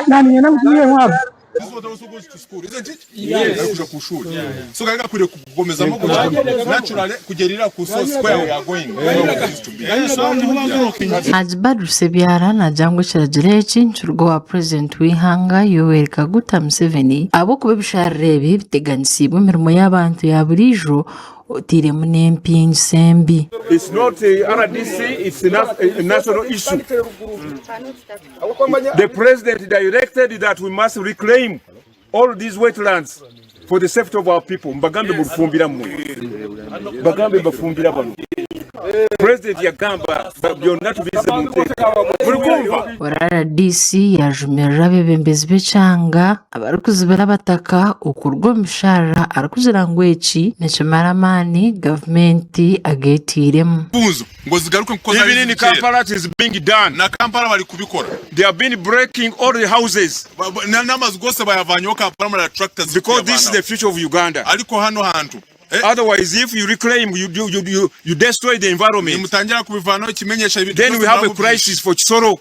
nani namubwiye nk'abo This is what also goes to school, isn't it? Yes. So kaga kure kugomezamo naturally kugerira ku source where we are going. Ajbad Rusebyara na jango kiragireki nchurgo wa president w'ihanga Yoweri Kaguta Museveni abo kuba bisharebe biteganisibwe imirimo y'abantu ya burijo otire munempi ensembi. It's not a RDC, it's a national issue. The president directed that we must reclaim all these wetlands for the safety of our people. Mbagambe bufumbira mwe. Bagambe bafumbira bano. President yagamba byonna tubize mu nteko. Warara DC yajumirira bebembezi becanga abarukuzibera bataka okurwo mishara arakuzirangwa eki nekimaramani government agetiremu. Bunzo ngo zigaruke kukoza even in Kampala it is being done. Na Kampala bali kubikora. They have been breaking all the houses. N'amazu gose bayavanyo Kampala muri tractors because this is the future of Uganda. Aliko hano hantu. Otherwise, if you reclaim, you destroy the environment. Then we have a crisis for Kisoro.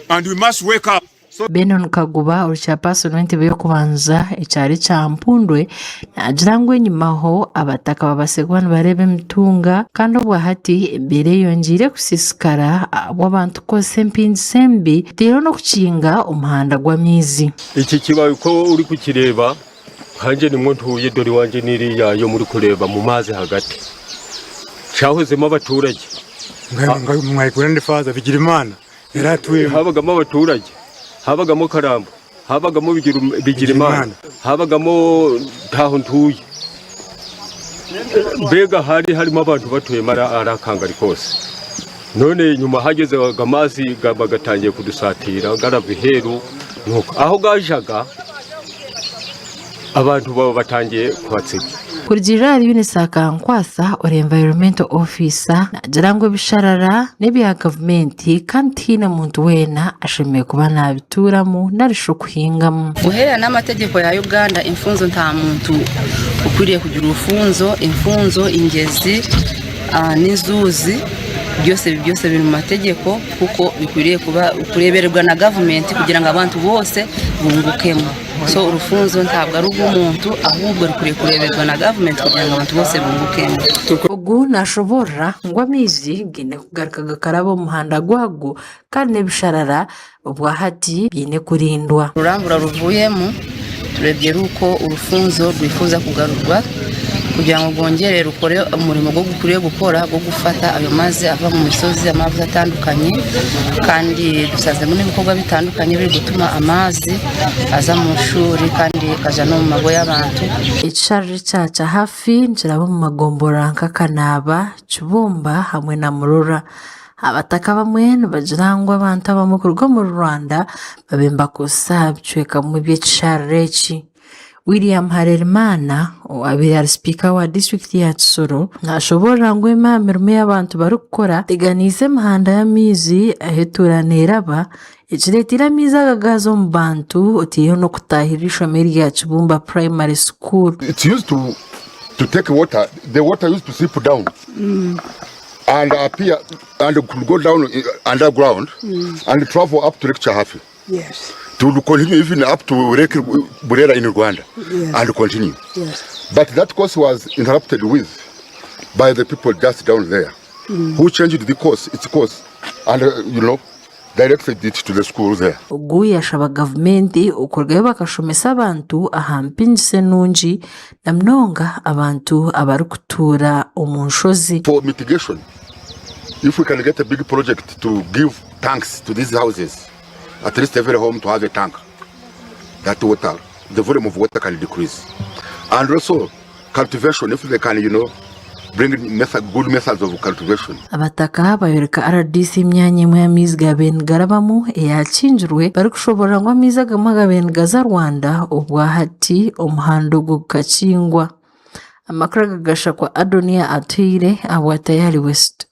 And we must wake up. Benon Kaguba uruchapaso nwente byo kubanza ecyari cyampundwe najirangwe nyumaho abataka babasegwana barebe mtunga kandi obwahati imbere yongire kusisikara abantu kose mpinsembi tero no kukinga umuhanda gw'amizi. Iki kibaye ko uri kukireba hanje nimwe ntuye dori wanje niri yayo muri kureba mu mazi hagati cyahozemo abaturage mwayikura ndi faza bigira imana yaratuye habagamo abaturage habagamo Karambo habagamo bigira imana habagamo taho ntuye mbega harimo abantu batuye mara arakangari kose none nyuma hageze agamazi bagatangiye kudusatira garabiheru nuko aho gajaga abantu baba batangiye kubatsiga. Kurjira Yunisaka Nkwasa or environmental officer nagirango bisharara n'ibya government kantina muntu wena ashimiye kuba nabituramo narisho kuhingamo. Guhera n'amategeko ya Uganda imfunzo nta muntu ukwiriye kugira urufunzo imfunzo ingezi n'izuzi byose biri mu mategeko kuko bikwiriye kuba kurebererwa na government kugira ngo abantu bose bungukemo. So urufunzo ntabwo ari umuntu ahubwo rukwiye kureberwa na government kugira ngo abantu bose bungukemo. Ugu nashobora ngo amizi gine kugaruka gakarabo umuhanda gwago kandi bisharara ubwahati bine kurindwa. Urambura ruvuyemo turebye ruko urufunzo rwifuza kugarurwa kugira ngo bongere rukore umurimo go gukuriye gukora go gufata ayo mazi ava mu misozi amazi atandukanye kandi dusazemo n'ibikorwa bitandukanye biri gutuma amazi aza mu shuri kandi kaja no mu mago y'abantu. Icharri cyaca hafi njirabo mu magombora nkakanaba Kibumba hamwe na Murura. Abataka bamwe bajirangwa abantu abamukurwa mu Rwanda babemba kusabcweka mu by'icharreki. William Harerimana wabiri speaker wa district ya Kisoro nashobora ngo imirimo y'abantu barukora teganize mahanda y'amizi aheturaniraba ikiretira miza gagazo mu bantu otiyo no kutahirisha meri ya Kibumba primary school. It used to take water, the water used to seep down and appear and could go down underground and travel up to Lake Chahafi. yes To continue even up to Lake Burera in Rwanda. Yes. And continue. yes But that course was interrupted with by the people just down there who changed the course, its course, and directed it to the school there. Ugu yashaba government ukorgayo bakashomesa abantu ahampinjise nunji na mnonga abantu abarukutura umunshozi. For mitigation, if we can get a big project to give tanks to these houses, at least every home to have a tank, that water, the volume of water can decrease. And also cultivation, if they can, bring good methods of cultivation. Abataka bayoreka RDC imyanya imwe y'amizi gaben garabamu yakinjirwe bari kushobora ngo amiza gamagaben gaza Rwanda ubwahati umuhando gukakingwa. Amakara gagasha kwa Adonia Atire abwa tayari West.